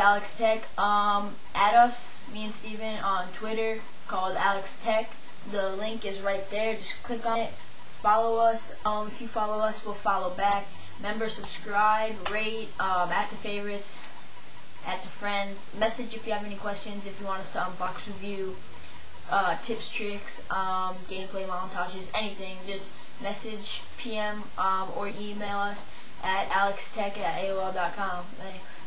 Alex Tech. Add us, me and Steven, on Twitter called Alex Tech. The link is right there. Just click on it. Follow us. If you follow us, we'll follow back. Remember, subscribe, rate, add to favorites, add to friends. Message if you have any questions. If you want us to unbox, review, tips, tricks, gameplay montages, anything. Just message, PM, or email us at alextech@aol.com. Thanks.